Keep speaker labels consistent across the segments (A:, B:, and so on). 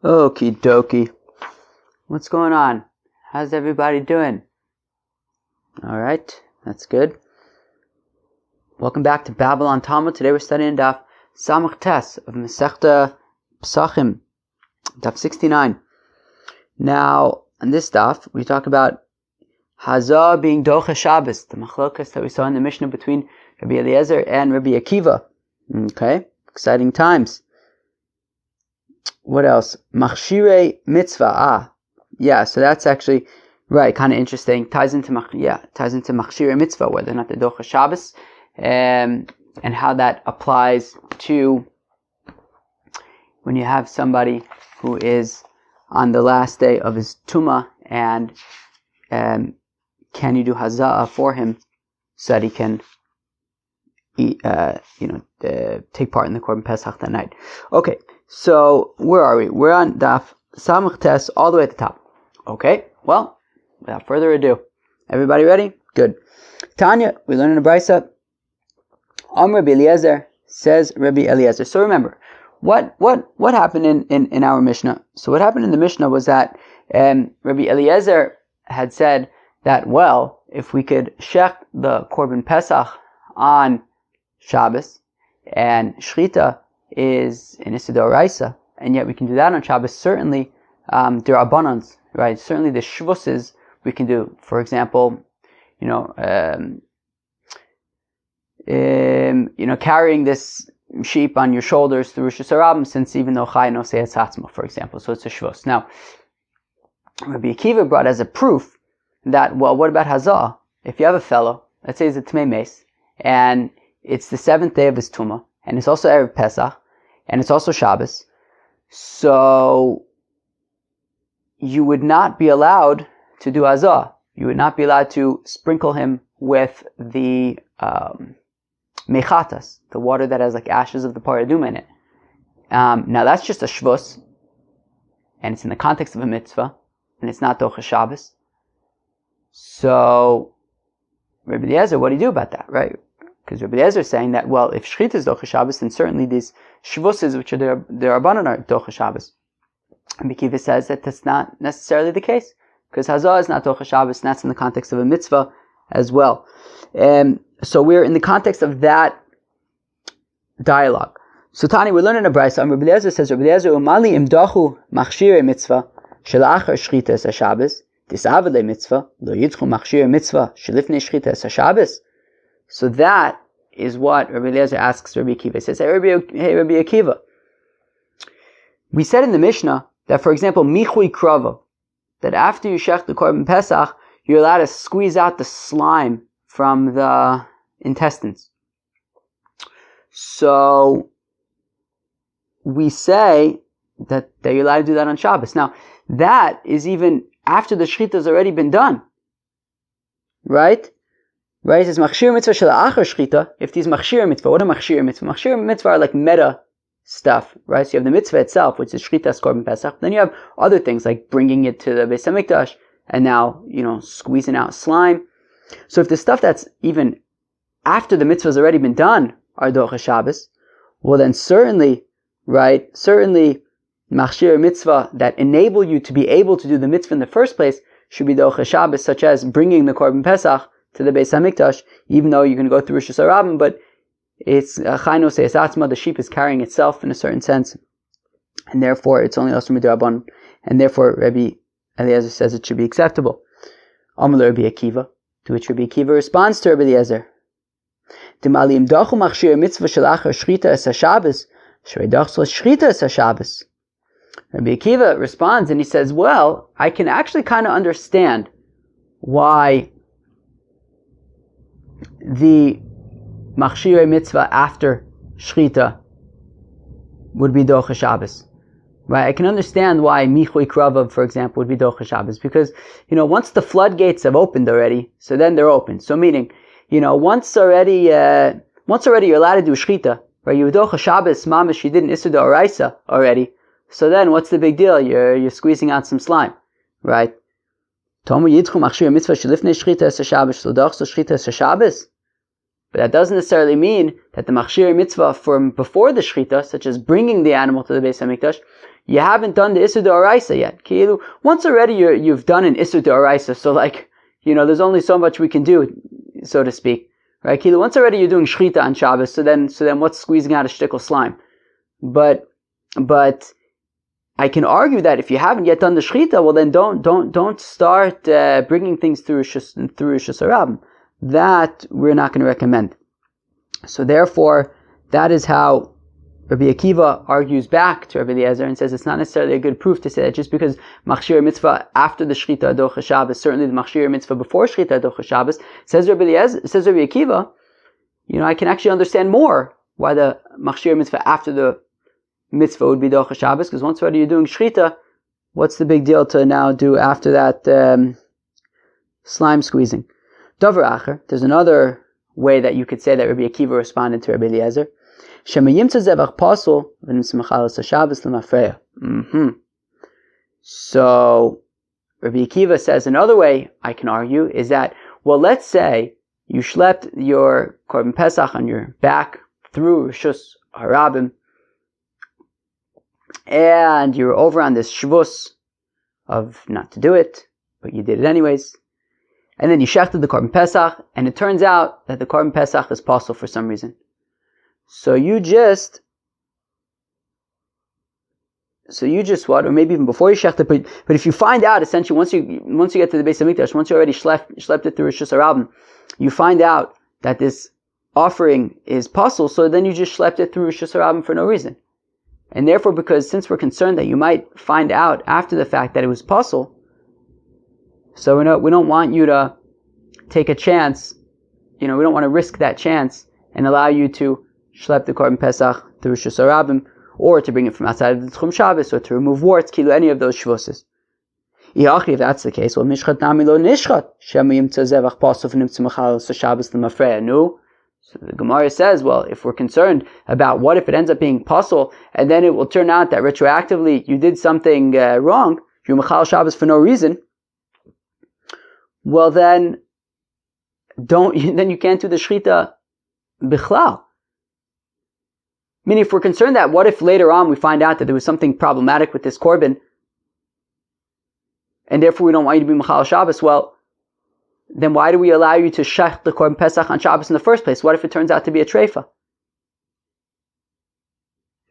A: Okie dokie. What's going on? How's everybody doing? Alright, that's good. Welcome back to Babylon Talmud. Today we're studying Daf Samach Tes of Masechta Pesachim, Daf 69. Now, on this Daf, we talk about Hazoas being Docha Shabbos, the machlokas that we saw in the Mishnah between Rabbi Eliezer and Rabbi Akiva. Okay, exciting times. What else? Machshirei mitzvah. Yeah, so that's actually right, kind of interesting. Ties into Machshirei mitzvah, whether or not the Docha Shabbos, and how that applies to when you have somebody who is on the last day of his tumah, and can you do Hazoas for him so that he can eat, take part in the korban pesach that night. Okay. So, where are we? We're on Daf Samach Tes, all the way at the top. Okay, well, without further ado, everybody ready? Good. Tanya, we learn in the Brisa. Rabbi Eliezer, says Rabbi Eliezer. So remember, what happened in our Mishnah? So what happened in the Mishnah was that Rabbi Eliezer had said that, well, if we could shech the korban pesach on Shabbos, and Shrita is in Issa d'Oraisa, and yet we can do that on Shabbos. Certainly, there are abundance, right? Certainly, the shvuses we can do. For example, carrying this sheep on your shoulders through Rosh Hashanah, since even though Chai no say Atzmo, for example, so it's a shvus. Now, Rabbi Akiva brought as a proof that, well, what about Hazoas? If you have a fellow, let's say he's a Tmei Meis, and it's the 7th day of his tumah, and it's also Erev Pesach, and it's also Shabbos, so you would not be allowed to do Hazoas. You would not be allowed to sprinkle him with the chatas, the water that has like ashes of the paraduma in it. Now that's just a shvus, and it's in the context of a mitzvah, and it's not Docha Shabbos. So, Rabbi Eliezer, what do you do about that, right? Because Rabbi Eliezer is saying that, well, if Shechita is Docha Shabbos, then certainly these shvuses, which are their Rabbanan, are Docha Shabbos. And Bekiva says that that's not necessarily the case, because Hazoas is not Docha Shabbos, and that's in the context of a mitzvah as well. So we're in the context of that dialogue. So Tani, we're learning a brayso. Rabbi Eliezer says, Rabbi Eliezer, Umali imdachu machshirei mitzvah, shelachar Shechita es Shabbos, disavadei mitzvah, lo yitchu machshirei mitzvah, shelifnei Shechita es Shabbos. So that is what Rabbi Eliezer asks Rabbi Akiva. He says, hey Rabbi Akiva, we said in the Mishnah that, for example, michui kravo, that after you shech the korban pesach, you're allowed to squeeze out the slime from the intestines. So we say that you're allowed to do that on Shabbos. Now, that is even after the shechita has already been done. Right? Right? It says, machshir mitzvah shel achar shechita. If these machshir mitzvah, what are machshir mitzvah? Machshir mitzvah are like meta stuff, right? So you have the mitzvah itself, which is shechita korban pesach. Then you have other things like bringing it to the Beis Hamikdash, and now, squeezing out slime. So if the stuff that's even after the mitzvah has already been done are Docha Shabbos, well then certainly machshir mitzvah that enable you to be able to do the mitzvah in the first place should be Docha Shabbos, such as bringing the korban pesach to the Beis Hamikdash, even though you're going to go through Rosh Hashanah, but it's Chai no seis atzma, the sheep is carrying itself in a certain sense, and therefore it's only Osir Midrabban, and therefore Rabbi Eliezer says it should be acceptable. Amar Rabbi Akiva, to which Rabbi Akiva responds to Rabbi Eliezer, Demali imdachu machshir mitzvah shelachar Shechita es Shabbos, shreidachsol Shechita es Shabbos. Rabbi Akiva responds and he says, well, I can actually kind of understand why the machshirei mitzvah after Shechita would be Docha Shabbos. Right? I can understand why Michui Kravav, for example, would be Docha Shabbos. Because, once the floodgates have opened already, so then they're open. So meaning, once already you're allowed to do Shechita, right? You Docha Shabbos, mamash, you did an Issa d'Oraisa already. So then what's the big deal? You're squeezing out some slime. Right? Tomu yidchu machshir mitzvah shelifnei Shechita es Shabbos, lo dochso Shechita es Shabbos. But that doesn't necessarily mean that the machshir mitzvah from before the shechita, such as bringing the animal to the Beis Hamikdash, you haven't done the Isser D'Oraisa yet. Kilu, once already you've done an Isser D'Oraisa, so there's only so much we can do, so to speak. Right? Kilu, once already you're doing Shechita on Shabbos, so then what's squeezing out a shtickle slime? But I can argue that if you haven't yet done the Shechita, well then don't start bringing things through Rishus Harabim. That we're not going to recommend. So therefore, that is how Rabbi Akiva argues back to Rabbi Eliezer and says it's not necessarily a good proof to say that just because Machshir Mitzvah after the Shechita Adocha Shabbos, certainly the Machshir Mitzvah before Shechita Adocha Shabbos, says Rabbi Akiva, I can actually understand more why the Machshir Mitzvah after the Mitzvah would be Adocha Shabbos, because once already you're doing Shechita, what's the big deal to now do after that slime squeezing? Davar Acher, there's another way that you could say that Rabbi Akiva responded to Rabbi Eliezer. So Rabbi Akiva says another way I can argue is that, well, let's say you schlepped your korban pesach on your back through Rishus Harabim, and you're over on this shvus of not to do it, but you did it anyways. And then you shechted the korban pesach, and it turns out that the korban pesach is possible for some reason. So you just what, or maybe even before you shecht it, but if you find out, essentially, once you get to the Beis Hamikdash, once you already schlepped it through Rishus Harabim, you find out that this offering is possible, so then you just schlepped it through Rishus Harabim for no reason. And therefore, since we're concerned that you might find out after the fact that it was possible, so we don't want you to take a chance, we don't want to risk that chance and allow you to schlepp the korban pesach through Rishus Harabim, or to bring it from outside of the Tchum Shabbos, or to remove warts, any of those shvuses. If that's the case, well, mishchat nami lo nishchat, shema yimtza zevach pasuf nimtza machal so Shabbos l'mafreya. No. So the Gemara says, well, if we're concerned about what if it ends up being possible, and then it will turn out that retroactively you did something wrong, you machal Shabbos for no reason, well then you can't do the shechita bichlal. Meaning, if we're concerned that what if later on we find out that there was something problematic with this korban, and therefore we don't want you to be machal Shabbos, well, then why do we allow you to shech the korban pesach on Shabbos in the first place? What if it turns out to be a treifa?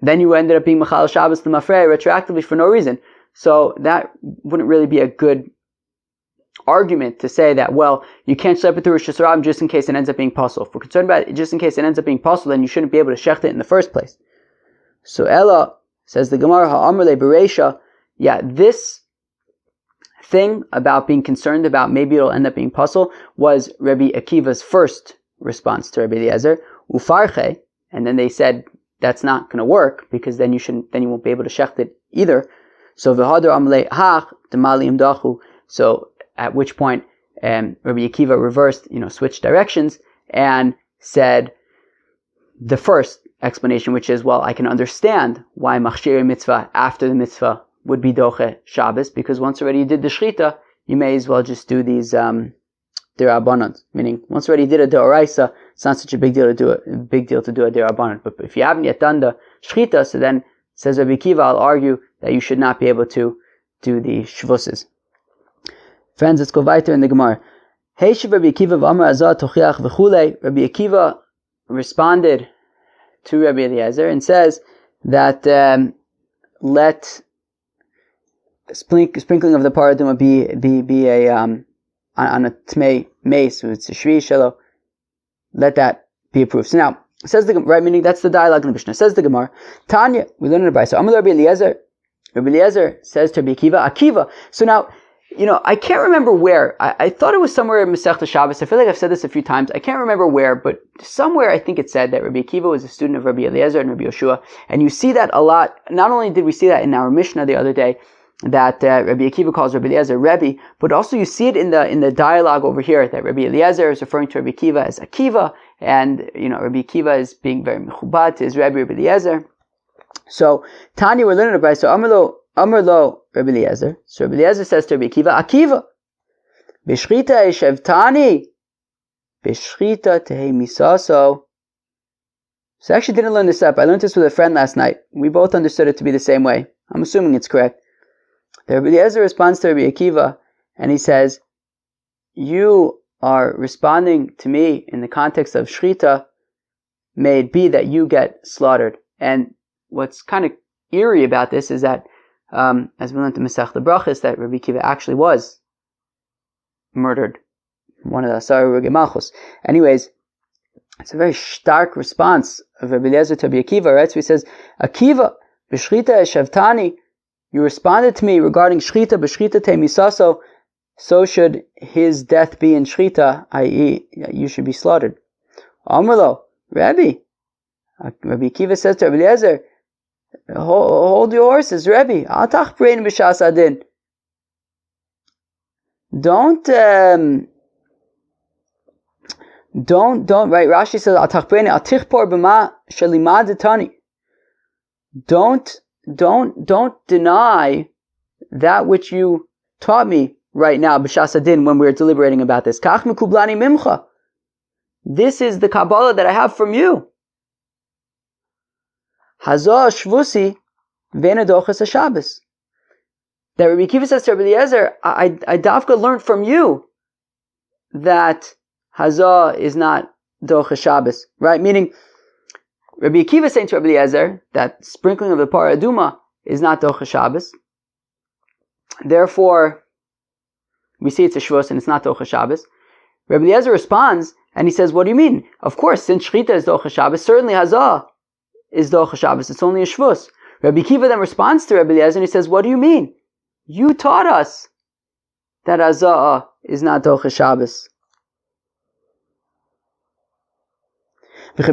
A: Then you ended up being machal Shabbos the mafrei retroactively for no reason. So that wouldn't really be a good argument to say that, well, you can't schlepp it through Rishus Harabim just in case it ends up being possible. If we're concerned about it just in case it ends up being possible, then you shouldn't be able to shecht it in the first place. So Ella, says the Gemara, ha'amr le bereisha, this thing about being concerned about maybe it'll end up being possible was Rabbi Akiva's first response to Rabbi Eliezer, ufarche, and then they said that's not going to work because then you won't be able to shecht it either. So v'hadar amle hach demali imdachu. So at which point Rabbi Akiva reversed, switched directions and said the first explanation, which is, well, I can understand why machshir mitzvah after the mitzvah would be doche Shabbos, because once already you did the shechita, you may as well just do these derabanan. Meaning, once already you did a deoraisa, it's not such a big deal to do a derabanan. But if you haven't yet done the shechita, so then says Rabbi Akiva, I'll argue that you should not be able to do the shvuses. Friends, let's go weiter in the Gemara. Heishiv Rabbi Akiva v'amar azah tochiach v'chulei. Rabbi Akiva responded to Rabbi Eliezer and says that let sprinkling of the paraduma be a on a tmei mace, it's a shvi shelo. Let that be approved. So now says the right, meaning that's the dialogue in the Mishnah. Says the Gemara, Tanya, we learn in the Brayso. Amar Rabbi Eliezer. Rabbi Eliezer says to Rabbi Akiva. So now, I can't remember where. I thought it was somewhere in Masechta Shabbos. I feel like I've said this a few times. I can't remember where, but somewhere I think it said that Rabbi Akiva was a student of Rabbi Eliezer and Rabbi Yoshua. And you see that a lot. Not only did we see that in our Mishnah the other day, that Rabbi Akiva calls Rabbi Eliezer Rebbe, but also you see it in the dialogue over here that Rabbi Eliezer is referring to Rabbi Akiva as Akiva, and Rabbi Akiva is being very mechubad to his Rabbi Eliezer. So Tanya, we're learning about. So Amar lo Rabbi Eliezer. So Rabbi Eliezer says to Rabbi Akiva, B'shchita eshevtani, B'shchita tehe misaso. So I actually didn't learn this up. I learned this with a friend last night. We both understood it to be the same way. I'm assuming it's correct. The Rabbi Eliezer responds to Rabbi Akiva, and he says, you are responding to me in the context of Shrita, may it be that you get slaughtered. And what's kind of eerie about this is that, as we learned in Masech the Brachos, that Rabbi Akiva actually was murdered. One of the Asar Regei Malchus. Anyways, it's a very stark response of Rabbi Eliezer to Rabbi Akiva, right? So he says, Akiva, b'shrita eshavtani, you responded to me regarding Shrita, b'shrita te misaso, so should his death be in Shrita, i.e., you should be slaughtered. Amrlo, Rabbi Akiva says to Rabbi Eliezer, hold your horses, Rabbi, al tachprein b'shas adin. Don't, right? Rashi says, al tachprein, al tichpor b'ma shelimadetani. Don't deny that which you taught me right now, b'shas adin, when we're deliberating about this. Kach mekublani mimcha. This is the Kabbalah that I have from you. Hazoas shvusi v'enadochas haShabbos. That Rabbi Akiva says to Rabbi Eliezer, I dafka learned from you that Hazah is not dochas Shabbos, right? Meaning, Rabbi Akiva is saying to Rabbi Eliezer that sprinkling of the parah aduma is not dochas Shabbos. Therefore, we see it's a shvus and it's not dochas Shabbos. Rabbi Eliezer responds and he says, what do you mean? Of course, since Shrita is dochas Shabbos, certainly Hazah is dochas Shabbos. It's only a shvus. Rabbi Akiva then responds to Rabbi Eliezer and he says, what do you mean? You taught us that Hazah is not dochas Shabbos. Well,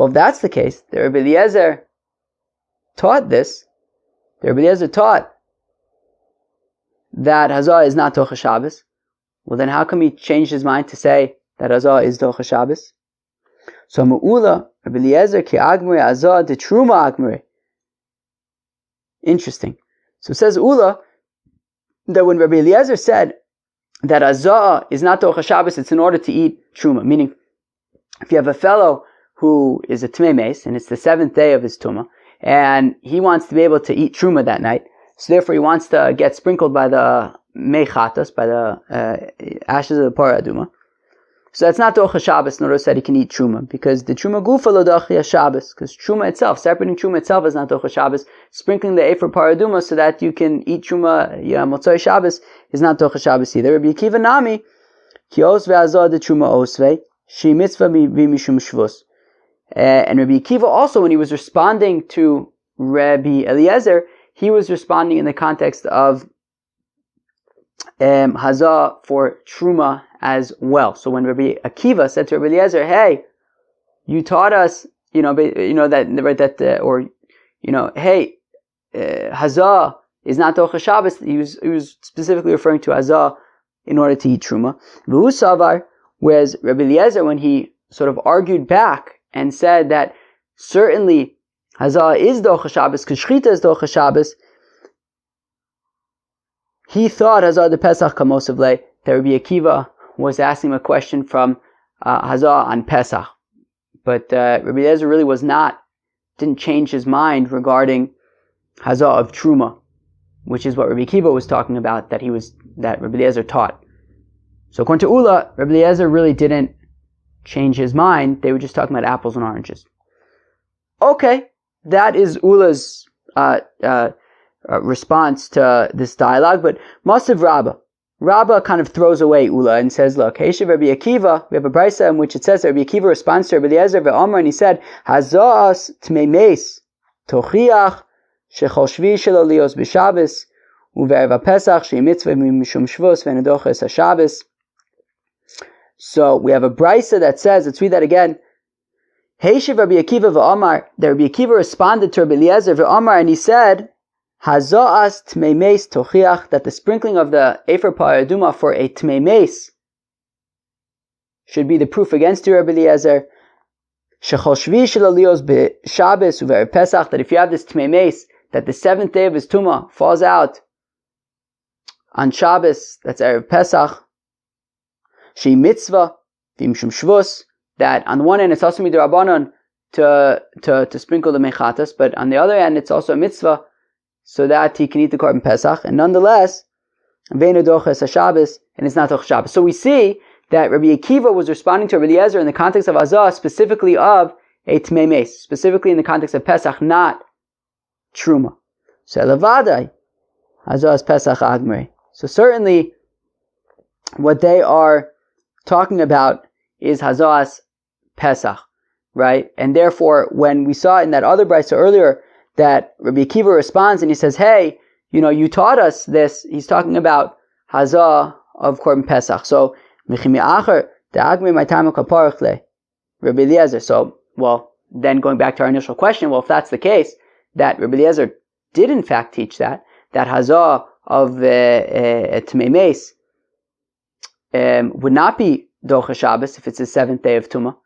A: if that's the case, the Rabbi Eliezer taught this. The Rabbi Eliezer taught that Hazah is not dochas Shabbos. Well, then how come he changed his mind to say that Hazah is dochas Shabbos? So Mu'ula, Rabbi Eliezer ki agmre Hazah de truma agmre. Interesting. So it says Ula that when Rabbi Eliezer said that Hazah is not dochas Shabbos, it's in order to eat truma. Meaning, if you have a fellow who is a tmei meis, and it's the 7th day of his tumah, and he wants to be able to eat truma that night, so therefore he wants to get sprinkled by the chatas, by the ashes of the parah aduma. So that's not dochas Shabbos, nor that he can eat truma, because the truma gufa lo dochas Shabbos, because truma itself, separating truma itself is not dochas Shabbos. Sprinkling the ephod parah aduma so that you can eat truma motzoi Shabbos is not dochas Shabbos either. Rabbi Akiva nami ki os ve'azah de truma osvei shi mitzvah mishum shvus. And Rabbi Akiva also, when he was responding to Rabbi Eliezer, he was responding in the context of Hazah for truma as well. So when Rabbi Akiva said to Rabbi Eliezer, "Hey, you taught us, hey, Hazah is not dochas Shabbos." He was specifically referring to Hazah in order to eat truma. V'hu savar, whereas Rabbi Eliezer, when he sort of argued back and said that certainly Hazah is dochas Shabbos because Shrita is dochas Shabbos, he thought Hazah de Pesach kamosav le, that Rabbi Akiva was asking him a question from Hazah on Pesach. But Rabbi Eliezer really didn't change his mind regarding Hazah of Truma, which is what Rabbi Akiva was talking about, that Rabbi Eliezer taught. So according to Ula, Rabbi Eliezer really didn't change his mind. They were just talking about apples and oranges. Okay, that is Ula's response to this dialogue, but Masav Rabbah kind of throws away Ula and says, look, Heshiv Rabbi Akiva, we have a brisa in which it says that Rabbi Akiva responds to Rabbi Eliezer ve'Omer, and he said, Hazoas tmei meis tochiach shechol shvi shelo lios b'Shabbos uve'erev Pesach she'im mitzvah mishum shvus ve'nedoches haShabbos. So we have a brisa that says, let's read that again. Heshiv Rabbi Akiva ve'Omer, that Rabbi Akiva responded to Rabbi Eliezer ve'Omer, and he said, Hazoas tmei meis tochiach, that the sprinkling of the ephod parah aduma for a tmei meis should be the proof against you, Rabbi Eliezer. Shechol shvi shelo lios b'Shabbos uve'erev Pesach, that if you have this tmei meis, that the 7th day of his tumah falls out on Shabbos, that's erev Pesach. She mitzvah v'imshum shvus, that on the one hand it's also midrabanan to sprinkle the chatas, but on the other hand, it's also a mitzvah so that he can eat the korban pesach, and nonetheless, ve'enu doches haShabbos, and it's not doches Shabbos. So we see that Rabbi Akiva was responding to Rabbi Eliezer in the context of Hazoas, specifically of a tmei meis, specifically in the context of Pesach, not Truma. So Levadai, Hazoas Pesach Agmei. So certainly, what they are talking about is Hazoas Pesach, right? And therefore, when we saw in that other brisa earlier that Rabbi Akiva responds and he says, "Hey, you taught us this." He's talking about Hazah of korban Pesach. So Rabbi Eliezer. So, well, then going back to our initial question, well, if that's the case, that Rabbi Eliezer did in fact teach that Hazah of Tmei Meis would not be Docha Shabbos if it's the seventh day of Tumah.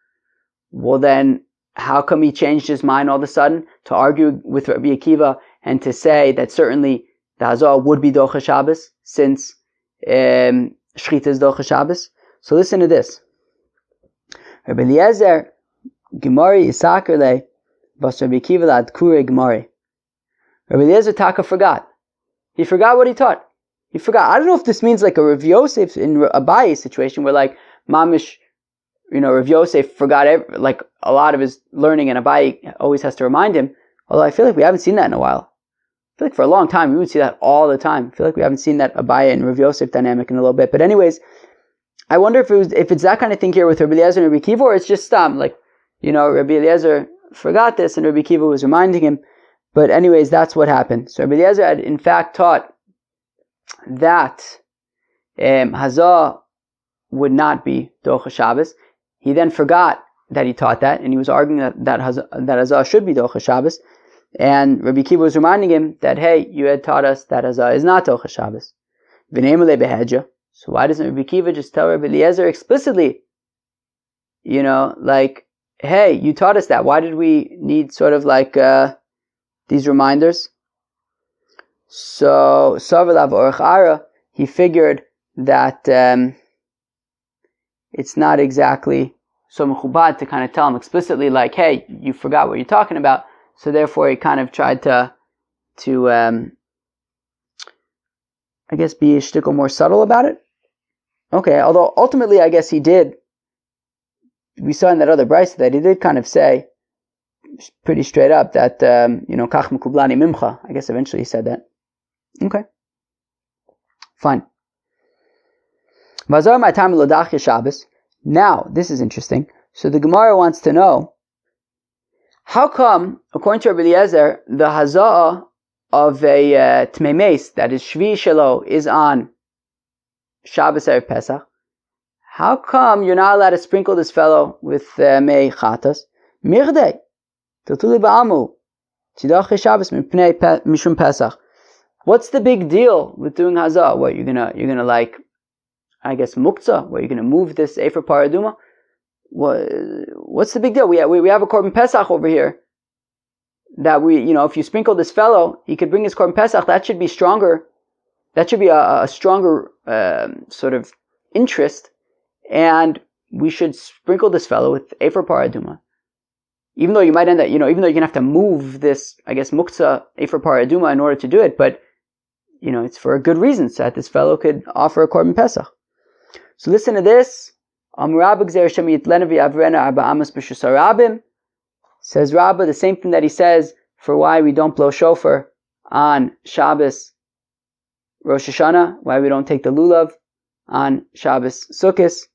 A: Well, then, how come he changed his mind all of a sudden to argue with Rabbi Akiva and to say that certainly the Hazah would be Docha Shabbos since Shechita is Docha Shabbos? So listen to this. Rabbi Eliezer Gemari Isakerle Vas Rabbi Akiva Lad Kure Gemari. Rabbi Eliezer Taka forgot. He forgot what he taught. He forgot. I don't know if this means like a Rav Yosef in Abaye situation where like Mamish, Rav Yosef forgot like a lot of his learning and Abaye always has to remind him. Although I feel like we haven't seen that in a while. I feel like for a long time we would see that all the time. I feel like we haven't seen that Abaye and Rav Yosef dynamic in a little bit. But anyways, I wonder if it's that kind of thing here with Rabbi Eliezer and Rabbi Akiva, or it's just like, Rabbi Eliezer forgot this and Rabbi Akiva was reminding him. But anyways, that's what happened. So Rabbi Eliezer had in fact taught that Hazah would not be Docha Shabbos. He then forgot that he taught that, and he was arguing that Hazah should be Docha Shabbos. And Rabbi Akiva was reminding him that, hey, you had taught us that Hazah is not Docha Shabbos. V'neimele behedja. So why doesn't Rabbi Akiva just tell Rabbi Eliezer explicitly, like, hey, you taught us that. Why did we need sort of like these reminders? So Savalav Orach Ara, he figured that it's not exactly so mechubad to kind of tell him explicitly, like, hey, you forgot what you're talking about. So therefore, he kind of tried to I guess be a shtickle more subtle about it. Okay, although ultimately, I guess he did. We saw in that other brisa that he did kind of say pretty straight up that kach mekublani mimcha. I guess eventually he said that. Okay, fine. Vazar my time lodachya Shabbos. Now this is interesting. So the Gemara wants to know how come, according to Rabbi Eliezer, the hazah of a tmei meis, that is shvi shelo, is on Shabbos erev Pesach. How come you're not allowed to sprinkle this fellow with mei chatas? Mirdei tiltuli ba'amu tzidach Shabbos mishum Pesach. What's the big deal with doing hazah? What you're gonna like? I guess muktzah. What you're gonna move this efer paraduma? What's the big deal? We have a korban pesach over here. That if you sprinkle this fellow, he could bring his korban pesach. That should be stronger. That should be a stronger sort of interest, and we should sprinkle this fellow with efer paraduma. Even though you might end up, even though you're gonna have to move this, I guess muktzah efer paraduma in order to do it, but it's for a good reason, so that this fellow could offer a korban pesach. So listen to this. Says Rabba the same thing that he says for why we don't blow shofar on Shabbos Rosh Hashanah, why we don't take the lulav on Shabbos Sukkos.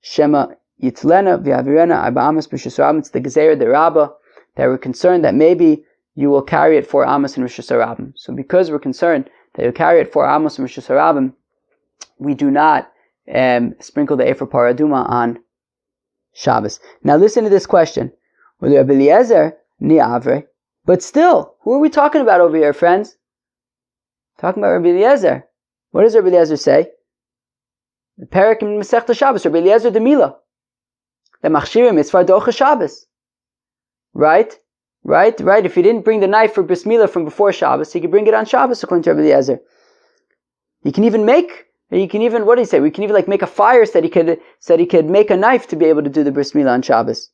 A: Shema yitlena v'avirena arba amos b'Rosh Hashanah. It's the gezeira de Rabba that we're concerned that maybe you will carry it 4 amos in Rosh Hashanah. So because we're concerned that you'll carry it 4 amos in Rosh Hashanah, we do not sprinkle the efer paraduma on Shabbos. Now listen to this question. But still, who are we talking about over here, friends? Talking about Rabbi Eliezer. What does Rabbi Eliezer say? The Perek in Masechta Shabbos, Rabbi Eliezer de Mila. The Machshirim is for Docha Shabbos. Right? If he didn't bring the knife for Bris Milah from before Shabbos, he could bring it on Shabbos, according to Rabbi Eliezer. What did he say? We can even make a fire so that he could make a knife to be able to do the Bris Milah on Shabbos.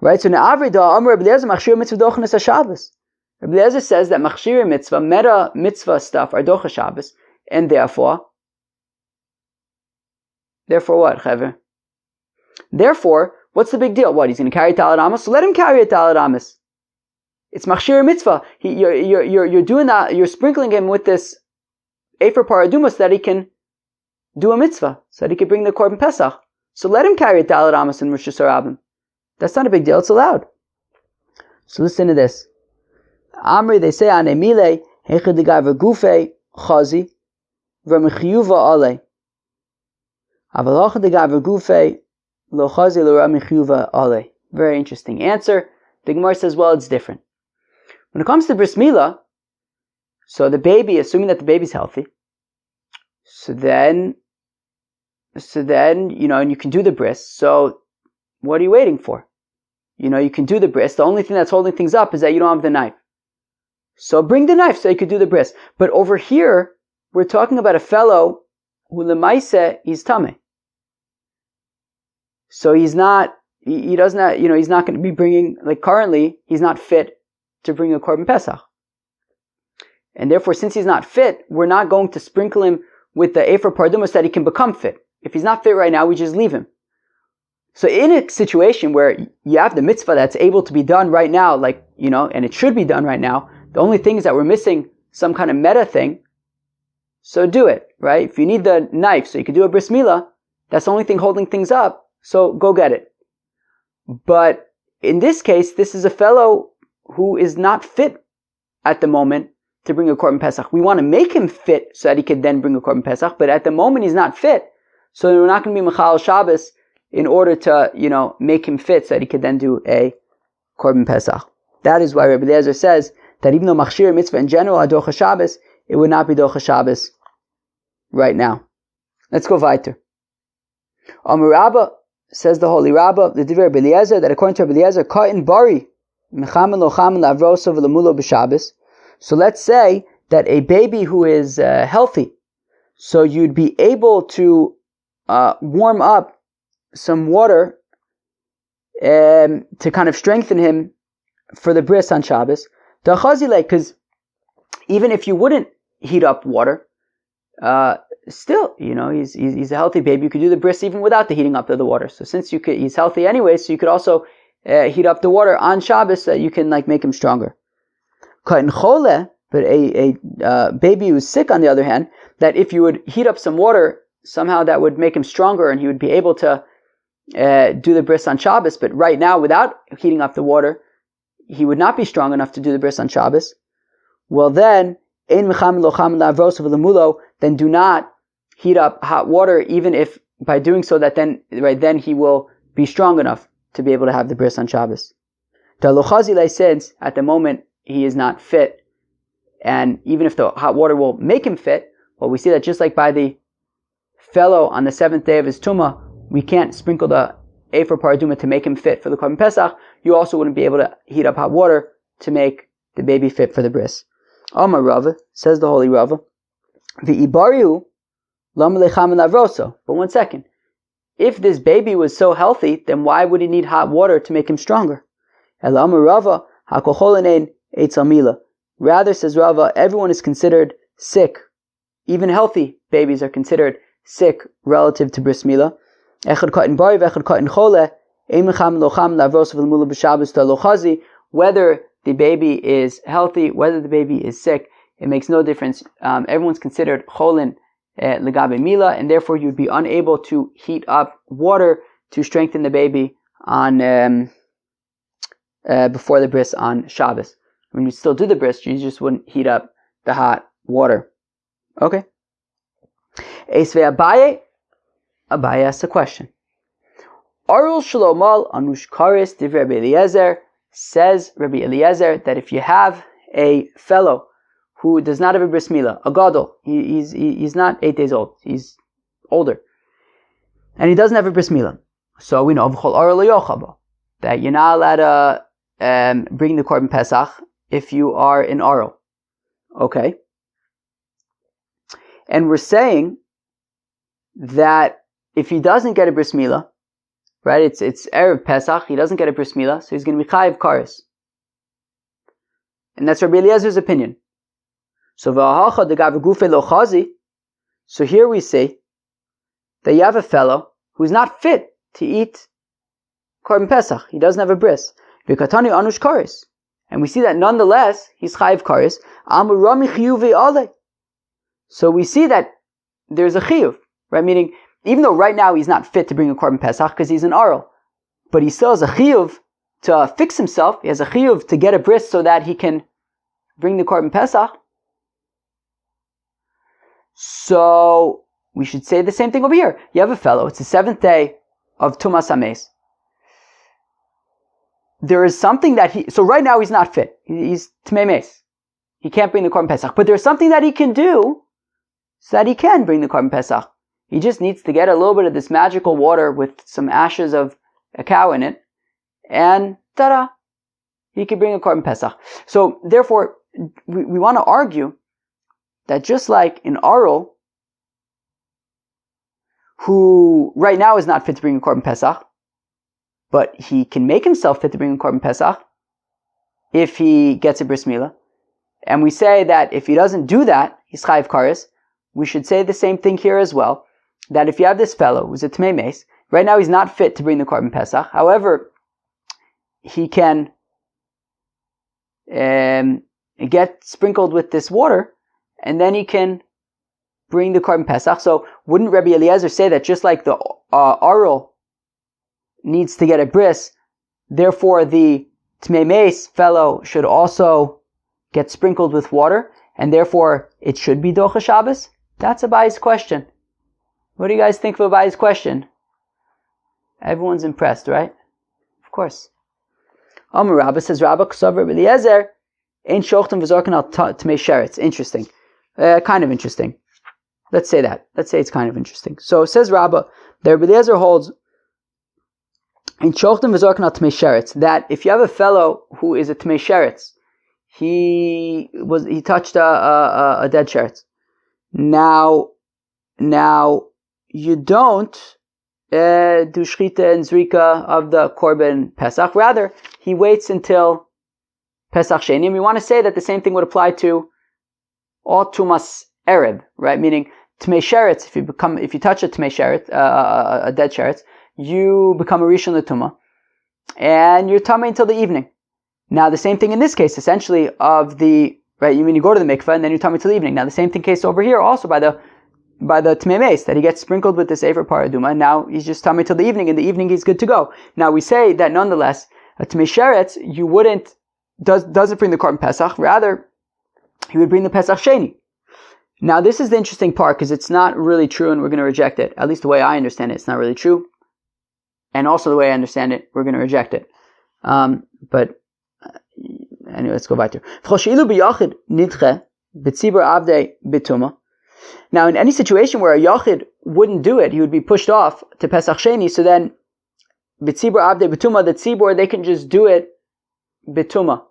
A: Right? So now Rabbi Eliezer says that machshir mitzvah, meta mitzvah stuff are docha Shabbos, and therefore what, Chaver? Therefore, what's the big deal? What, he's going to carry Talad Amos? So let him carry a Talad Amos. It's machshir mitzvah. You're doing that. You're sprinkling him with this Efer Paraduma so that he can do a mitzvah, so that he can bring the korban pesach. So let him carry a Talad Amos and Rosh Hashanah. That's not a big deal. It's allowed. So listen to this. Amri, they say anemile hechad degav gufe chazi v'mechiyuva ale. Aval hechad degav gufe lo chazi lo mechiyuva ale. Very interesting answer. The Gemara says, well, it's different. When it comes to bris milah, so the baby, assuming that the baby's healthy, so then, and you can do the bris. So what are you waiting for? You can do the bris. The only thing that's holding things up is that you don't have the knife. So bring the knife so you could do the bris. But over here, we're talking about a fellow who lemaise is tameh. So he's not going to be bringing, like currently, he's not fit to bring a korban pesach. And therefore, since he's not fit, we're not going to sprinkle him with the Efer Parduma so that he can become fit. If he's not fit right now, we just leave him. So in a situation where you have the mitzvah that's able to be done right now, and it should be done right now, the only thing is that we're missing some kind of meta thing, so do it, right? If you need the knife so you can do a bris milah, that's the only thing holding things up, so go get it. But in this case, this is a fellow who is not fit at the moment to bring a korban pesach. We want to make him fit so that he could then bring a korban pesach, but at the moment he's not fit, so we're not going to be mechal Shabbos in order to, make him fit so that he could then do a korban pesach. That is why Rabbi Eliezer says that even though machshir mitzvah in general are docha Shabbos, it would not be docha Shabbos right now. Let's go weiter. Amar Rabba, says the holy Rabba, the Divrei Rabbi Eliezer, that according to Rabbi Eliezer, ka'in bari mechamen lo chamen lavroso v'lemulo b'Shabbos. So let's say that a baby who is healthy, so you'd be able to warm up some water to kind of strengthen him for the bris on Shabbos. Because even if you wouldn't heat up water, still, he's a healthy baby. You could do the bris even without the heating up of the water. So since he's healthy anyway, so you could also heat up the water on Shabbos so that you can make him stronger. But a baby who's sick, on the other hand, that if you would heat up some water, somehow that would make him stronger and he would be able to do the bris on Shabbos. But right now, without heating up the water, he would not be strong enough to do the bris on Shabbos. Well then, then do not heat up hot water, even if by doing so that then he will be strong enough to be able to have the bris on Shabbos. Since at the moment he is not fit, and even if the hot water will make him fit, well, we see that just like by the fellow on the seventh day of his tumah, we can't sprinkle the Efer Paraduma to make him fit for the korban pesach. You also wouldn't be able to heat up hot water to make the baby fit for the bris. Amar Rava, says the holy Rava, V'ibariu lama lechamen lavroso. But one second. If this baby was so healthy, then why would he need hot water to make him stronger? Ela Amar Rava, hakol cholein eitz al milah. Rather, says Rava, everyone is considered sick. Even healthy babies are considered sick relative to bris milah. Echad katan bari v'echad katan chole. Whether the baby is healthy, whether the baby is sick, it makes no difference. Everyone's considered cholin legabe mila, and therefore you'd be unable to heat up water to strengthen the baby on before the bris on Shabbos. When you still do the bris, you just wouldn't heat up the hot water. Okay. Esvei Abaye asks a question. Arul Shalomal Anushkaris Divrei Rabbi Eliezer, says Rabbi Eliezer that if you have a fellow who does not have a bris milah, a gadol, he's not 8 days old, he's older, and he doesn't have a bris milah, so we know that you're not allowed to bring the korban pesach if you are in Arul. Okay, and we're saying that if he doesn't get a bris milah, right? It's Erev Pesach. He doesn't get a bris milah, so he's going to be chayiv kares. And that's Rabbi Eliezer's opinion. So so here we see that you have a fellow who's not fit to eat korban pesach. He doesn't have a bris. V'katani anush kares. And we see that nonetheless, he's chayiv kares. Amurami chiyuvi ale. So we see that there's a chiyuv, right? Meaning, even though right now he's not fit to bring a korban pesach because he's an aral, but he still has a chiyuv to fix himself. He has a chiyuv to get a bris so that he can bring the korban pesach. So we should say the same thing over here. You have a fellow. It's the 7th day of Tumas Hames. There is something that so right now he's not fit. He's Tmei Mes. He can't bring the korban pesach. But there's something that he can do so that he can bring the korban pesach. He just needs to get a little bit of this magical water with some ashes of a cow in it, and ta-da, he can bring a korban pesach. So therefore, we want to argue that just like an aral, who right now is not fit to bring a korban pesach, but he can make himself fit to bring a korban pesach if he gets a bris milah. And we say that if he doesn't do that, he's chayiv kares. We should say the same thing here as well, that if you have this fellow who's a tmei mes, right now he's not fit to bring the korban pesach. However, he can get sprinkled with this water, and then he can bring the korban pesach. So wouldn't Rabbi Eliezer say that just like the aral needs to get a bris, therefore the tmei mes fellow should also get sprinkled with water, and therefore it should be docha Shabbos? That's Abai's question. What do you guys think of Abai's question? Everyone's impressed, right? Of course. Amar Rabba says, Rabba Ksav Rabbi Eliezer ain't shochtim v'zorken al tmei sheretz. Interesting. Kind of interesting. Let's say that. Let's say it's kind of interesting. So it says Rabba that Rabbi Eliezer holds in shochtim v'zorken al tmei sheretz that if you have a fellow who is a tmei sheretz, he touched a dead sheretz. Now you don't do shchita and zrika of the korban pesach. Rather, he waits until pesach sheni. And we want to say that the same thing would apply to all tumas erev, right? Meaning tmei sheretz. If you touch a tmei sheretz, a dead sheretz, you become a rishon l'tuma, and you're tamei until the evening. Now, the same thing in this case, essentially, right? You mean you go to the mikveh and then you tamei till the evening. Now, the same thing case over here, also by the tmei mes, that he gets sprinkled with this aver paraduma. Now he's just tamei till the evening. In the evening, he's good to go. Now we say that nonetheless, a tmei sheretz, doesn't bring the korban pesach. Rather, he would bring the pesach sheni. Now, this is the interesting part because it's not really true, and we're going to reject it. At least the way I understand it, it's not really true. And also the way I understand it, we're going to reject it. But anyway, let's go back to now, in any situation where a yachid wouldn't do it, he would be pushed off to Pesach Sheni. So then, b'tzibur avdei b'tuma, the tzibur, they can just do it b'tuma.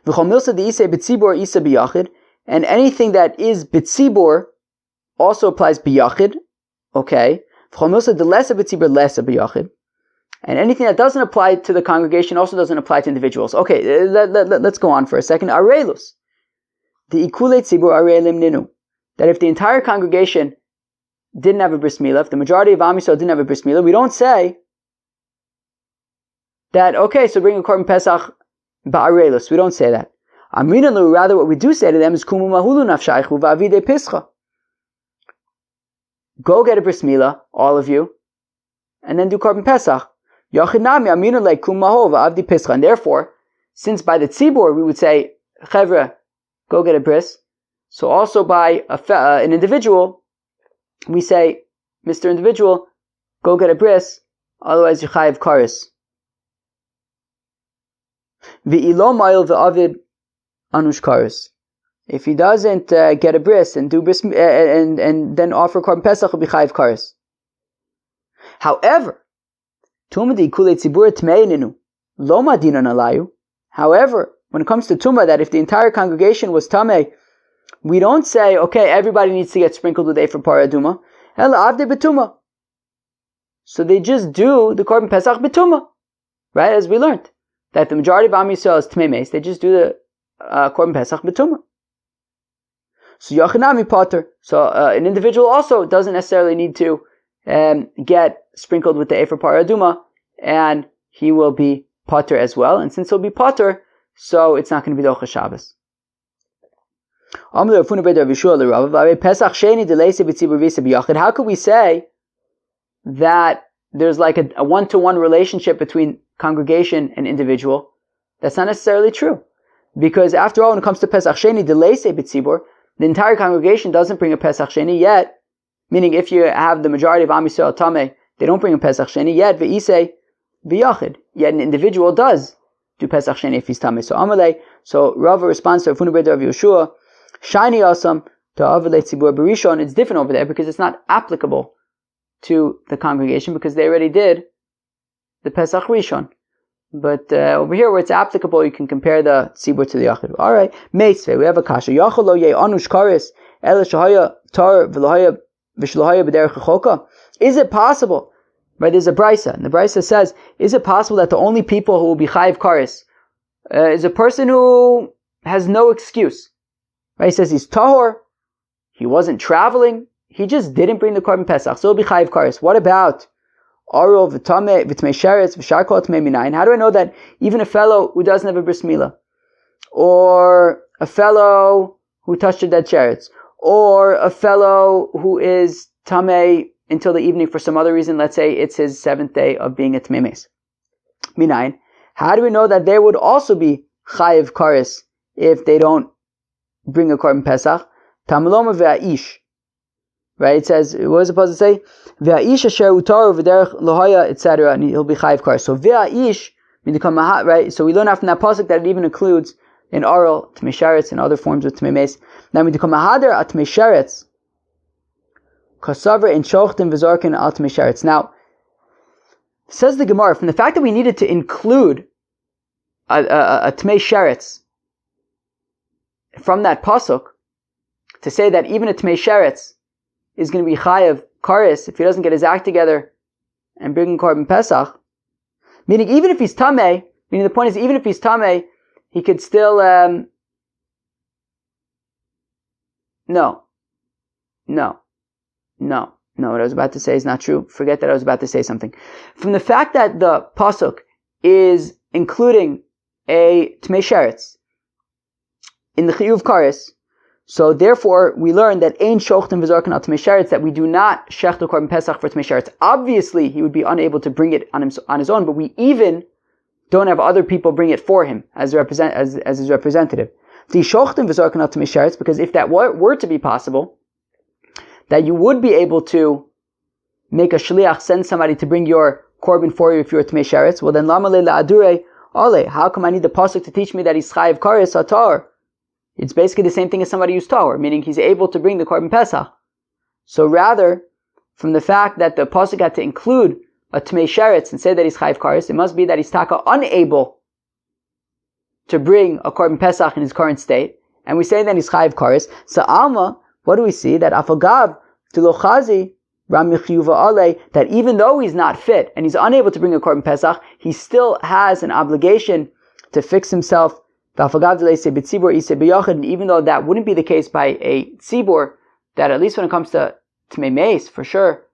A: V'chol milsa de'isei b'tzibur isa b'yachid, and anything that is b'tzibur also applies b'yachid. Okay. V'chol milsa de'lesa b'tzibur lesa b'yachid. And anything that doesn't apply to the congregation also doesn't apply to individuals. Okay, let's go on for a second. Arelus. The ikule tzibur arelim ninu. That if the entire congregation didn't have a bris milah, if the majority of Am Yisrael didn't have a bris milah, we don't say that, okay, so bring a korban pesach ba'arelus. We don't say that. Amrinalu, rather what we do say to them is kumu mahulu nafshaychu va'avide pischa. Go get a bris milah, all of you, and then do korban pesach. And therefore, since by the tzibur we would say, Chevra, go get a bris, so also by an individual, we say, Mr. Individual, go get a bris, otherwise you chayiv kares. V'ilo ma'il v'avid anush kares. If he doesn't get a bris and do bris and then offer korban pesach, he'll be chayiv kares. However, however, when it comes to Tumah, that if the entire congregation was Tameh, we don't say, okay, everybody needs to get sprinkled with Ephraim Paraduma. Ela avde betuma. so they just do the korban pesach b'tumah, right? As we learned, that the majority of Am Yisrael is Tmei Meis, they just do the korban pesach b'tumah. So Yachinami Potter. So an individual also doesn't necessarily need to get sprinkled with the Efer Paraduma, and he will be Potter as well. And since he'll be Potter, so it's not going to be Docha Shabbos. How could we say that there's like a one-to-one relationship between congregation and individual? That's not necessarily true. Because after all, when it comes to Pesach Sheni, the entire congregation doesn't bring a Pesach Sheni yet, meaning if you have the majority of Am Yisrael Tameh, they don't bring a Pesach Sheni yet, ve'isei v'yachid. Yet an individual does do Pesach Sheni if he's Tameh. So Amalei, so Rava responds to Rafuna B'Rav Yeshua, Shiny Asam to Avalei Tzibur B'Rishon. It's different over there because it's not applicable to the congregation because they already did the Pesach Rishon. But over here where it's applicable, you can compare the tzibur to the yachid. Alright, Meisve, we have a kasha. Yachal lo ye anush karis, ele shahaya tar v'lohaya v'shlohaya b'derech choka. Is it possible, right, there's a brisa, and the brisa says, is it possible that the only people who will be chayiv karis is a person who has no excuse? Right, he says he's tahor, he wasn't traveling, he just didn't bring the korban pesach, so he'll be chayiv karis. What about Arul v'tameh v'tmei sheretz v'sharkol tmei minayin? How do I know that even a fellow who doesn't have a bris milah, or a fellow who touched a dead sheretz, or a fellow who is tameh until the evening for some other reason, let's say it's his 7th day of being a tmei mes minayin, how do we know that they would also be chayiv karis if they don't bring a korban pesach? Tamaloma ve'aish. Right, it says, what was it supposed to say? Ve'aish asher utar v'derech lohaya, etc. And he'll be chayiv karis. So ve'aish, right? So we learn out from that pasuk that it even includes in oral tmei sheretz and other forms of tmei mes. Now we become mahader at tmei sheretz, kasaver in shochtim v'zorkin al tmei sheretz. Now, says the Gemara, from the fact that we needed to include a tmei sheretz from that pasuk to say that even a tmei sheretz is going to be chayav karis if he doesn't get his act together and bring korban pesach. Meaning, even if he's tameh, meaning the point is, even if he's tameh, he could still no. What I was about to say is not true. Forget that I was about to say something. From the fact that the pasuk is including a tmei sheretz in the chiyuv karis, so therefore, we learn that ein shochtim v'zorkin al tmei sheretz, that we do not shech the korban pesach for tmei sheretz. Obviously, he would be unable to bring it on his own, but we even don't have other people bring it for him as his representative. The shochtim v'zorkin al tmei sheretz, because if that were to be possible, that you would be able to make a shliach, send somebody to bring your korban for you if you're a tmei sheretz, well then lama leila adure ale, how come I need the pasuk to teach me that he's chayiv karis atar? It's basically the same thing as somebody who's tahor, meaning he's able to bring the korban pesach. So rather, from the fact that the pasuk had to include a tmei sheretz and say that he's chayiv karis, it must be that he's taka unable to bring a korban pesach in his current state, and we say that he's chayiv karis. So alma, what do we see? That afagav tilochazi ram yichyuva ale, that even though he's not fit and he's unable to bring a korban pesach, he still has an obligation to fix himself. And even though that wouldn't be the case by a tzibur, that at least when it comes to tmei meis, for sure,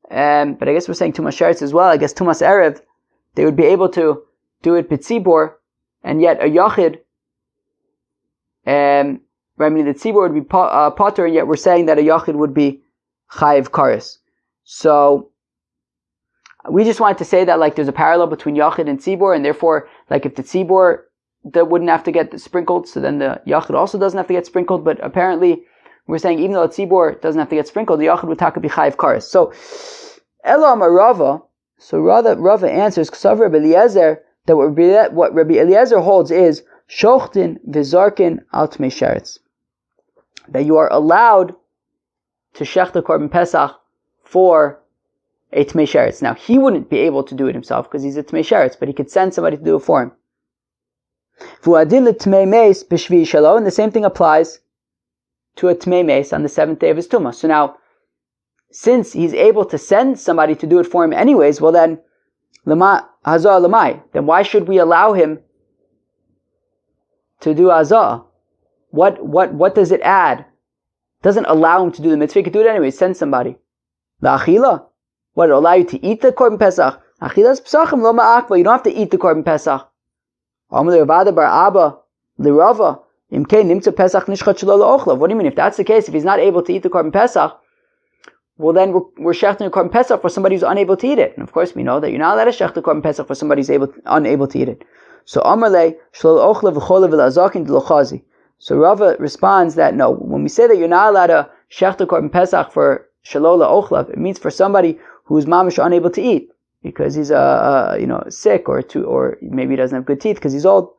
A: but I guess we're saying tumas sheretz as well, I guess tumas erev, they would be able to do it b'tzibur, and yet a yachid, I mean the tzibur would be potter, and yet we're saying that a yachid would be chayiv karis. So, we just wanted to say that like there's a parallel between yachid and tzibur, and therefore, like if the tzibur that wouldn't have to get sprinkled, so then the yachid also doesn't have to get sprinkled, but apparently we're saying even though the tzibur doesn't have to get sprinkled, the yachid would taka be chayiv karis. So, Elam Rava, so Rava answers, Ksav Rabbi Eliezer, that what Rabbi Eliezer holds is, Shochtin v'zarkin al tmei sheretz, that you are allowed to shech the korban pesach for a tmei sheretz. Now, he wouldn't be able to do it himself, because he's a tmei sheretz, but he could send somebody to do it for him. And the same thing applies to a tmei mes on the 7th day of his tumah. So now, since he's able to send somebody to do it for him anyways, well then, Hazoah lemai, then why should we allow him to do Hazoah? What does it add? It doesn't allow him to do the mitzvah. He could do it anyway. Send somebody. The achila. What, it'll allow you to eat the korban pesach? Achilas pesachim lo ma'akva. You don't have to eat the korban pesach. Amar Ravada bar Abba lirava imkein nimtza pesach nishchat shelo la'ochlav. What do you mean? If that's the case, if he's not able to eat the korban pesach, well then we're shechting the korban pesach for somebody who's unable to eat it. And of course we know that you're not allowed to shech the korban pesach for somebody who's unable to eat it. So Amar le shelo la'ochlav v'cholev v'la'azakin d'lochazi. So Rava responds that no, when we say that you're not allowed to shech the korban pesach for shelo la'ochlav, it means for somebody who's mamish unable to eat because he's sick or maybe he doesn't have good teeth because he's old.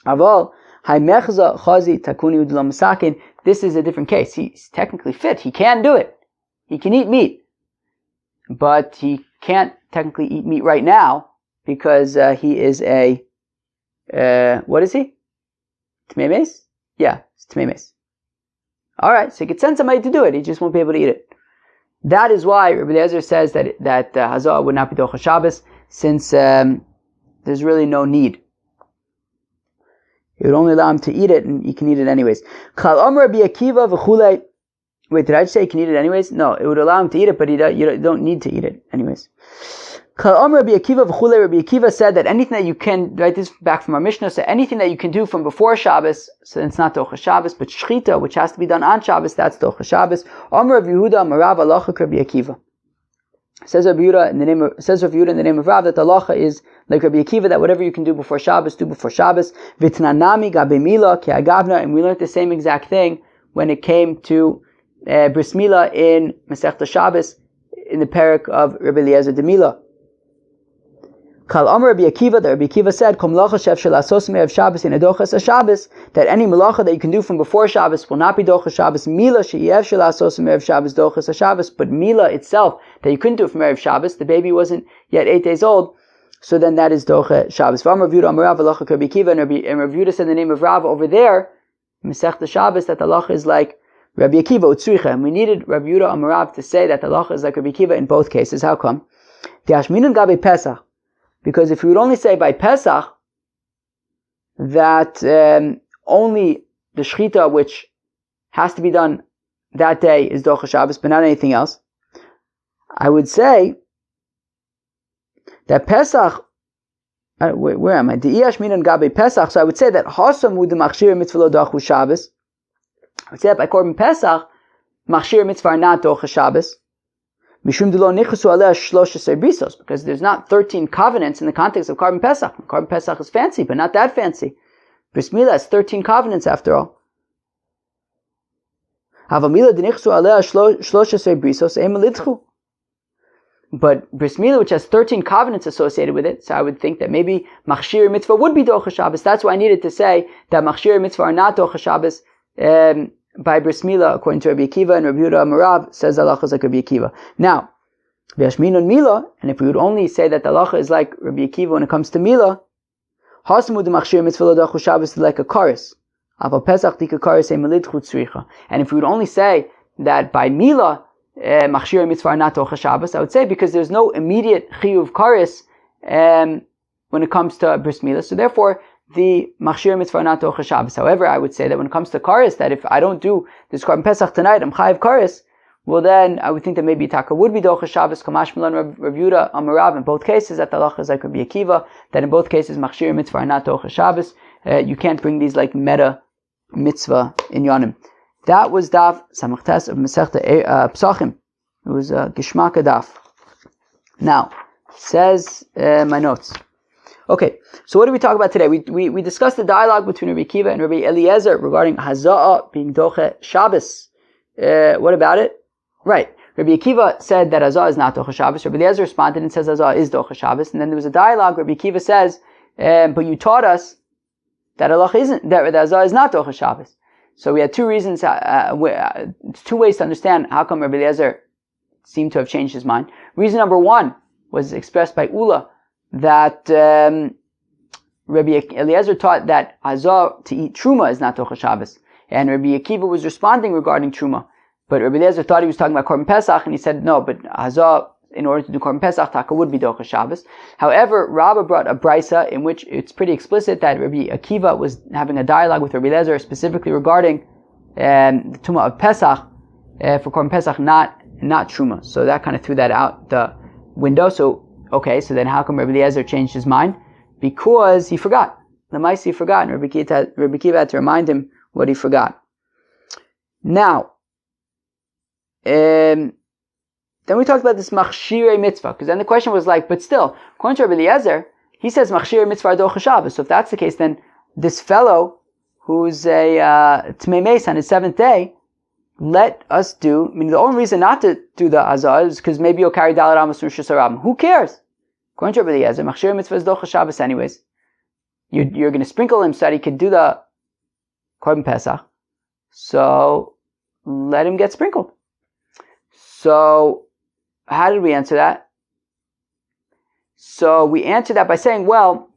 A: Aval haymechza chazi takuni udlam masakin. This is a different case. He's technically fit. He can do it. He can eat meat, but he can't technically eat meat right now because he is a what is he? Tmei meis? Yeah, it's tmei meis. Alright, so he could send somebody to do it, he just won't be able to eat it. That is why Rabbi Eliezer says that Hazoah would not be Docha Shabbos, since there's really no need. He would only allow him to eat it, and he can eat it anyways. Chal Amar Rabbi Akiva v'chulei. Wait, did I just say he can eat it anyways? No, it would allow him to eat it, but you don't need to eat it anyways. Rabbi Akiva said that anything that you can, right, this is back from our Mishnah, so anything that you can do from before Shabbos, so it's not Docha Shabbos, but Shechita, which has to be done on Shabbos, that's Docha Shabbos. Amar Rav Yehuda, Marav Alachak Rabbi Akiva. Says Rav Yehuda in the name of Rav that the halacha is like Rabbi Akiva, that whatever you can do before Shabbos, do before Shabbos. Vitnanami gabe mila ki agavna, and we learned the same exact thing when it came to bris mila in Masechta Shabbos in the parak of Rabbi Eliezer de Mila. Kal Amar Rabbi Akiva, that Rabbi Akiva said, Kom lacha shef shel asos me'ev Shabbos in adochas Shabbos, that any malacha that you can do from before Shabbos will not be dochas Shabbos. Mila she'yev shel asos me'ev Shabbos dochas Shabbos, but mila itself that you couldn't do from erev Shabbos, the baby wasn't yet 8 days old, so then that is dochas Shabbos. V'amar Rav Yehuda Amar Rav alacha Rabbi Akiva, and Rav Yehuda said in the name of Rav over there, Masechta Shabbos, that the halacha is like Rabbi Akiva utzricha, and we needed Rav Yehuda Amar Rav to say that the halacha is like Rabbi Akiva in both cases. How come? Diashminun gabe Pesach. Because if we would only say by Pesach that only the Shechita, which has to be done that day, is Docha Shabbos, but not anything else, I would say that Pesach, where am I? Di'yash minan gabe Pesach, so I would say that Hasam u'de machshir mitzvah lo dachu Shabbos. I would say that by korban Pesach, machshir mitzvah are not Docha Shabbos. Mishum delo nichusu aleh shloshes brisos, because there's not 13 covenants in the context of korban Pesach. Korban Pesach is fancy, but not that fancy. Bris Milah has 13 covenants after all. Havamila denichusu aleh shloshes brisos emelidchu. But Bris Milah, which has 13 covenants associated with it, so I would think that maybe machshir mitzvah would be docha Shabbos. That's why I needed to say that machshir mitzvah are not docha Shabbos by Bris Milah, according to Rabbi Akiva, and Rabbi Yehuda Amarav says halacha is like Rabbi Akiva. Now, V'yashminun Milah, and if we would only say that the halacha is like Rabbi Akiva when it comes to Milah, Hasmu de machshir mitzvah lo dachu Shabbos is like a karis. Aval Pesach dika karis emelidchu tzricha. And if we would only say that by Milah, machshir mitzvah are not docha Shabbos, I would say because there's no immediate chiyuv karis when it comes to Bris Milah, so therefore the machshir mitzvah are not docha Shabbos. However, I would say that when it comes to karis, that if I don't do this korban Pesach tonight, I'm chayiv karis, well then I would think that maybe Taka would be docha Shabbos, kamash milan Rav Yehuda Amarav in both cases, that the halacha is like Rabbi Akiva, that in both cases machshir mitzvah are not docha Shabbos. You can't bring these like meta mitzvah in Yonim. That was daf samachtes of Masechta Pesachim. It was Gishmaka daf. Now, says my notes. Okay, so what did we talk about today? We discussed the dialogue between Rabbi Akiva and Rabbi Eliezer regarding Hazoah being Doche Shabbos. What about it? Right. Rabbi Akiva said that Hazoah is not Doche Shabbos. Rabbi Eliezer responded and says Hazoah is Doche Shabbos. And then there was a dialogue. Rabbi Akiva says, but you taught us that Hazoah is not Doche Shabbos. So we had two reasons, two ways to understand how come Rabbi Eliezer seemed to have changed his mind. Reason number one was expressed by Ula, that Rabbi Eliezer taught that Hazoah to eat Truma is not Docha Shabbos. And Rabbi Akiva was responding regarding Truma, But Rabbi Eliezer thought he was talking about korban pesach, and he said no. But Hazoas, in order to do korban pesach, taka would be docha Shabbos. However, Rabbah brought a brisa in which it's pretty explicit that Rabbi Akiva was having a dialogue with Rabbi Eliezer specifically regarding the tumah of pesach for korban pesach, not truma. So that kind of threw that out the window. So then how come Rabbi Eliezer changed his mind? Because he forgot. The Maisi he forgot, and Rabbi Akiva had to remind him what he forgot. Now, then we talked about this machshirei mitzvah, because then the question was like, but still, according to Rabbi Eliezer, he says machshirei mitzvah docha Shabbos. So if that's the case, then this fellow who's a tmei meis on his seventh day, let us do. I mean, the only reason not to do the Hazoas is because maybe you'll carry Dalet Amos from Rishus Harabim. Who cares? According to Rabbi Eliezer, machshirei mitzvah is docha Shabbos anyways. You're going to sprinkle him so that he can do the korban pesach. So let him get sprinkled. So how did we answer that? So we answered that by saying, so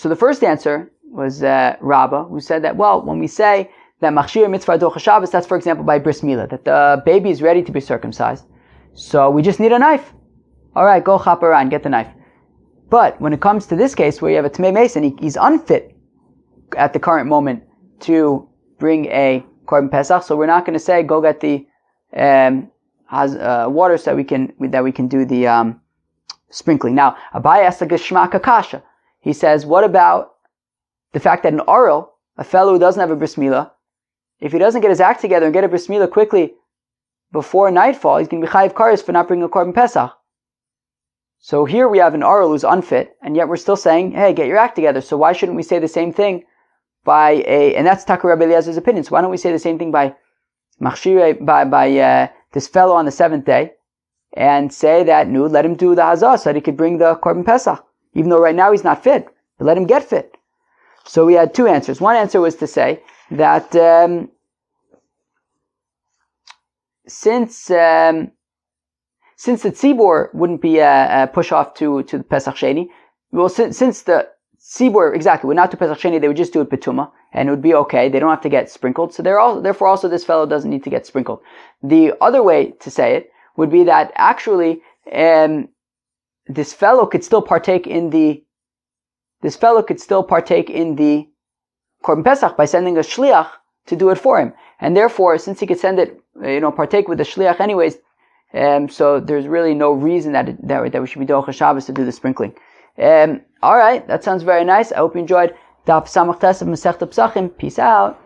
A: the first answer was Rabbah, who said that, when we say that machshir mitzvah docha Shabbos, that's for example by bris milah, that the baby is ready to be circumcised. So we just need a knife. All right, go chapara and get the knife. But when it comes to this case where you have a tmei meis and he's unfit at the current moment to bring a korban pesach, so we're not going to say go get the water so that we can do the sprinkling. Now, Abaye asked a geshmak kasha. He says, what about the fact that an oral, a fellow who doesn't have a bris milah, if he doesn't get his act together and get a bris milah quickly before nightfall, he's going to be chayiv kares for not bringing a korban pesach. So here we have an oral who's unfit, and yet we're still saying, hey, get your act together. So why shouldn't we say the same thing and that's Taka Rabbi Eliezer's opinion. So why don't we say the same thing by this fellow on the seventh day, and say that, let him do the Hazoas so that he could bring the korban pesach, even though right now he's not fit, but let him get fit. So we had two answers. One answer was to say that since the tzibur wouldn't be a push off to the Pesach Sheni, since the tzibur exactly would not do Pesach Sheni, they would just do it betuma, and it would be okay. They don't have to get sprinkled. So therefore also this fellow doesn't need to get sprinkled. The other way to say it would be that actually this fellow could still partake in the korban pesach by sending a shliach to do it for him, and therefore since he could send it, partake with the shliach anyways. So there's really no reason that we should be docha Shabbos to do the sprinkling. All right, that sounds very nice. I hope you enjoyed Daf Samach Tes of Masechta Pesachim. Peace out.